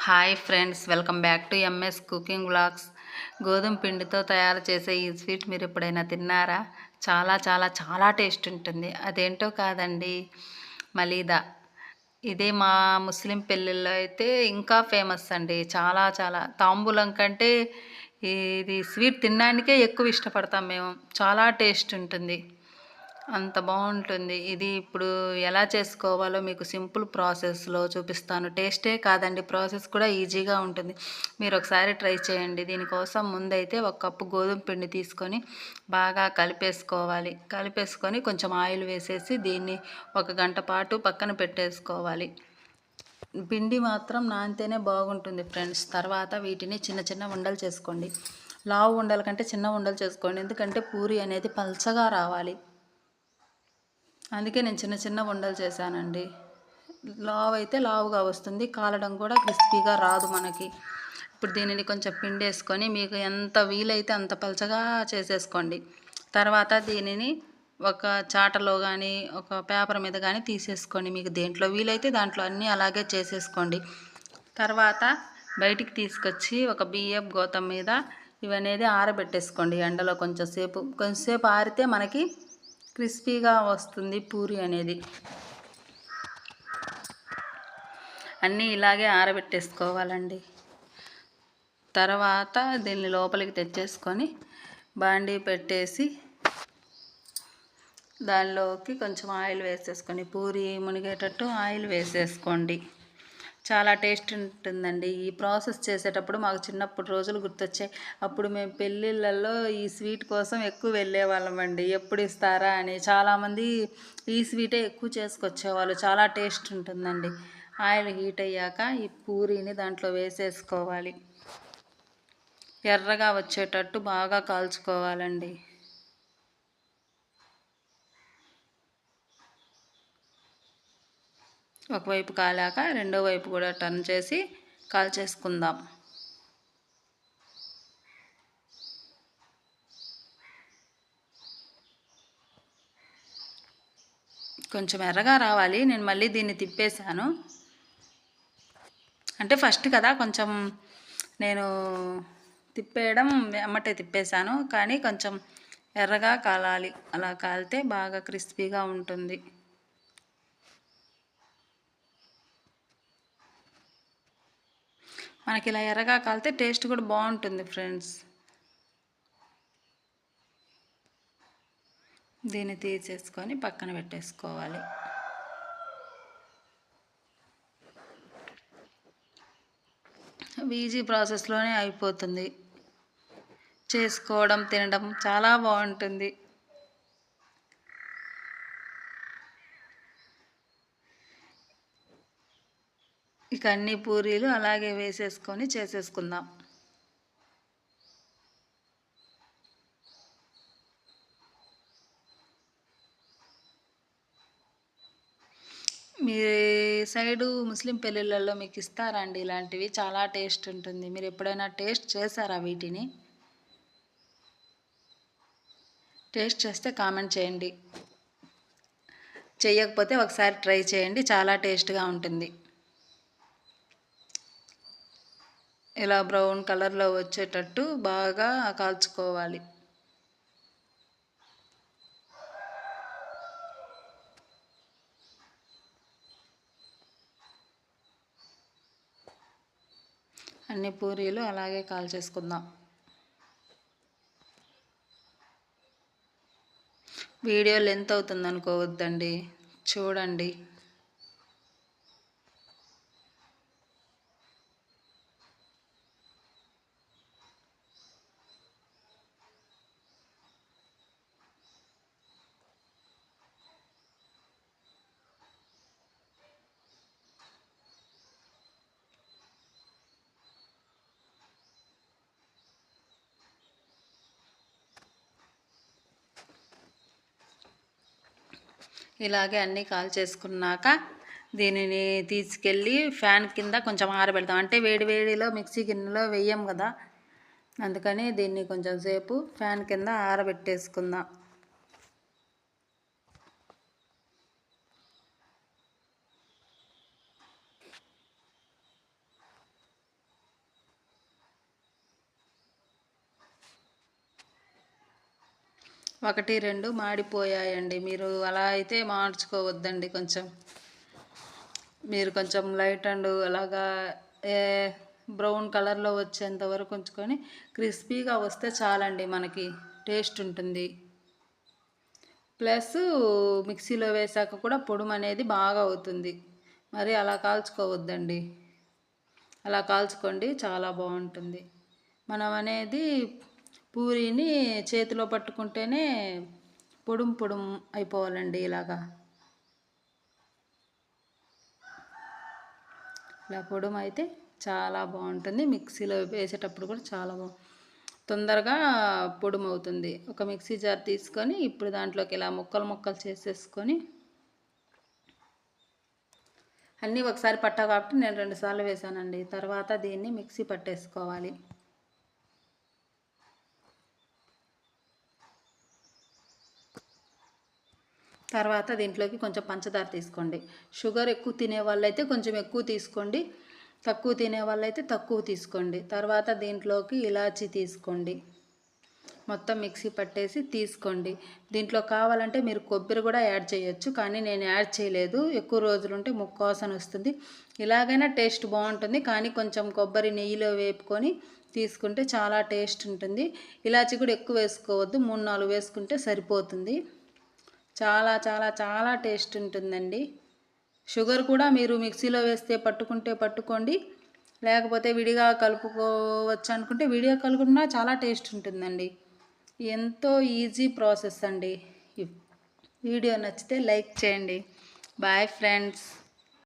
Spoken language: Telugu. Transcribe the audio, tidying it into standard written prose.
Hi friends, welcome back to MS cooking vlogs. గోధుమ పిండితో తయారు చేసే ఈ స్వీట్ మీరు ఎప్పుడైనా తిన్నారా? చాలా చాలా చాలా టేస్ట్ ఉంటుంది. అదేంటో కాదండి, మలీదా. ఇదే మా ముస్లిం పెళ్ళిళ్ళలో అయితే ఇంకా ఫేమస్ అండి. చాలా చాలా తాంబూలం కంటే ఇది స్వీట్ తినడానికే ఎక్కువ ఇష్టపడతాం మేము. చాలా టేస్ట్ ఉంటుంది, అంత బాగుంటుంది. ఇది ఇప్పుడు ఎలా చేసుకోవాలో మీకు సింపుల్ ప్రాసెస్లో చూపిస్తాను. టేస్టే కాదండి, ప్రాసెస్ కూడా ఈజీగా ఉంటుంది. మీరు ఒకసారి ట్రై చేయండి. దీనికోసం ముందైతే 1 కప్పు గోధుమ పిండి తీసుకొని బాగా కలిపేసుకొని కొంచెం ఆయిల్ వేసేసి దీన్ని 1 గంట పాటు పక్కన పెట్టేసుకోవాలి. పిండి మాత్రం నానితేనే బాగుంటుంది ఫ్రెండ్స్. తర్వాత వీటిని చిన్న చిన్న ఉండలు చేసుకోండి. లావు ఉండల కంటే చిన్న ఉండలు చేసుకోండి, ఎందుకంటే పూరి అనేది పల్చగా రావాలి. అందుకే నేను చిన్న చిన్న ఉండలు చేశానండి. లావు అయితే లావుగా వస్తుంది, కాలడం కూడా క్రిస్పీగా రాదు మనకి. ఇప్పుడు దీనిని కొంచెం పిండి వేసుకొని మీకు ఎంత వీలైతే అంత పలచగా చేసేసుకోండి. తర్వాత దీనిని ఒక చాటలో కానీ ఒక పేపర్ మీద కానీ తీసేసుకోండి. మీకు దేంట్లో వీలైతే దాంట్లో అన్నీ అలాగే చేసేసుకోండి. తర్వాత బయటికి తీసుకొచ్చి ఒక బియ్యపు గోతం మీద ఇవనేది ఆరబెట్టేసుకోండి ఎండలో. కొంచెంసేపు ఆరితే మనకి క్రిస్పీగా వస్తుంది పూరి అనేది. అన్నీ ఇలాగే ఆరబెట్టేసుకోవాలండి. తర్వాత దీన్ని లోపలికి తెచ్చేసుకొని బాండీ పెట్టేసి దానిలోకి కొంచెం ఆయిల్ వేసేసుకొని పూరి మునిగేటట్టు ఆయిల్ వేసేసుకోండి. చాలా టేస్ట్ ఉంటుందండి. ఈ ప్రాసెస్ చేసేటప్పుడు మాకు చిన్నప్పుడు రోజులు గుర్తొచ్చాయి. అప్పుడు మేము పెళ్ళిళ్ళల్లో ఈ స్వీట్ కోసం ఎక్కువ వెళ్ళేవాళ్ళం అండి. ఎప్పుడు ఇస్తారా అని. చాలామంది ఈ స్వీటే ఎక్కువ చేసుకొచ్చేవాళ్ళు. చాలా టేస్ట్ ఉంటుందండి. ఆయిల్ హీట్ అయ్యాక ఈ పూరీని దాంట్లో వేసేసుకోవాలి. ఎర్రగా వచ్చేటట్టు బాగా కాల్చుకోవాలండి. ఒకవైపు కాలాక రెండో వైపు కూడా టర్న్ చేసి కాల్చేసుకుందాం. కొంచెం ఎర్రగా రావాలి. నేను మళ్ళీ దీన్ని తిప్పేశాను. అంటే ఫస్ట్ కదా కొంచెం నేను తిప్పేయడం ఎమ్మటే తిప్పేశాను, కానీ కొంచెం ఎర్రగా కాలాలి. అలా కాలితే బాగా క్రిస్పీగా ఉంటుంది. మనకి ఇలా ఎర్రగా కాలితే టేస్ట్ కూడా బాగుంటుంది ఫ్రెండ్స్. దీన్ని తీసేసుకొని పక్కన పెట్టేసుకోవాలి. ఈజీ ప్రాసెస్లోనే అయిపోతుంది. చేసుకోవడం తినడం చాలా బాగుంటుంది. ఇక అన్ని పూరీలు అలాగే వేసేసుకొని చేసేసుకుందాం. మీ సైడు ముస్లిం పెళ్ళిళ్ళల్లో మీకు ఇస్తారా అండి ఇలాంటివి? చాలా టేస్ట్ ఉంటుంది. మీరు ఎప్పుడైనా టేస్ట్ చేశారా వీటిని? టేస్ట్ చేస్తే కామెంట్ చేయండి. చేయకపోతే ఒకసారి ట్రై చేయండి, చాలా టేస్ట్గా ఉంటుంది. ఇలా బ్రౌన్ కలర్లో వచ్చేటట్టు బాగా కాల్చుకోవాలి. అన్ని పూరీలు అలాగే కాల్చేసుకుందాం. వీడియో లెంత్ అవుతుంది అనుకోవద్దండి, చూడండి. ఇలాగే అన్నీ కాల్చేసుకున్నాక దీనిని తీసుకెళ్ళి ఫ్యాన్ కింద కొంచెం ఆరబెడతాం. అంటే వేడి వేడిలో మిక్సీ గిన్నెలో వేయం కదా, అందుకని దీన్ని కొంచెం సేపు ఫ్యాన్ కింద ఆరబెట్టేసుకుందాం. ఒకటి రెండు మాడిపోయాయండి. మీరు అలా అయితే మార్చుకోవద్దండి. మీరు కొంచెం లైట్ అండ్ అలాగా ఏ బ్రౌన్ కలర్లో వచ్చేంత వరకు ఉంచుకొని క్రిస్పీగా వస్తే చాలండి, మనకి టేస్ట్ ఉంటుంది. ప్లస్ మిక్సీలో వేసాక కూడా పొడుము అనేది బాగా అవుతుంది. మరి అలా కాల్చుకోవద్దండి. అలా కాల్చుకోండి, చాలా బాగుంటుంది. మనం అనేది పూరీని చేతిలో పట్టుకుంటేనే పొడుము అయిపోవాలండి. ఇలా పొడుము అయితే చాలా బాగుంటుంది. మిక్సీలో వేసేటప్పుడు కూడా చాలా తొందరగా పొడుము అవుతుంది. ఒక మిక్సీ జార్ తీసుకొని ఇప్పుడు దాంట్లోకి ఇలా ముక్కలు చేసేసుకొని, అన్నీ ఒకసారి పట్టా కాబట్టి నేను 2 సార్లు వేసానండి. తర్వాత దీన్ని మిక్సీ పట్టేసుకోవాలి. తర్వాత దీంట్లోకి కొంచెం పంచదార తీసుకోండి. షుగర్ ఎక్కువ తినే వాళ్ళైతే కొంచెం ఎక్కువ తీసుకోండి, తక్కువ తినే వాళ్ళైతే తక్కువ తీసుకోండి. తర్వాత దీంట్లోకి ఇలాచీ తీసుకోండి, మొత్తం మిక్సీ పట్టేసి తీసుకోండి. దీంట్లో కావాలంటే మీరు కొబ్బరి కూడా యాడ్ చేయొచ్చు, కానీ నేను యాడ్ చేయలేదు. ఎక్కువ రోజులుంటే ముక్క వాసన వస్తుంది. ఇలాగైనా టేస్ట్ బాగుంటుంది, కానీ కొంచెం కొబ్బరి నెయ్యిలో వేపుకొని తీసుకుంటే చాలా టేస్ట్ ఉంటుంది. ఇలాచీ కూడా ఎక్కువ వేసుకోవద్దు, 3-4 వేసుకుంటే సరిపోతుంది. చాలా చాలా చాలా టేస్ట్ ఉంటుందండి. షుగర్ కూడా మీరు మిక్సీలో వేస్తే పట్టుకోండి, లేకపోతే విడిగా కలుపుకోవచ్చు అనుకుంటే విడిగా కలుపుకున్నా చాలా టేస్ట్ ఉంటుందండి. ఎంతో ఈజీ ప్రాసెస్ అండి. ఈ వీడియో నచ్చితే లైక్ చేయండి. Bye friends.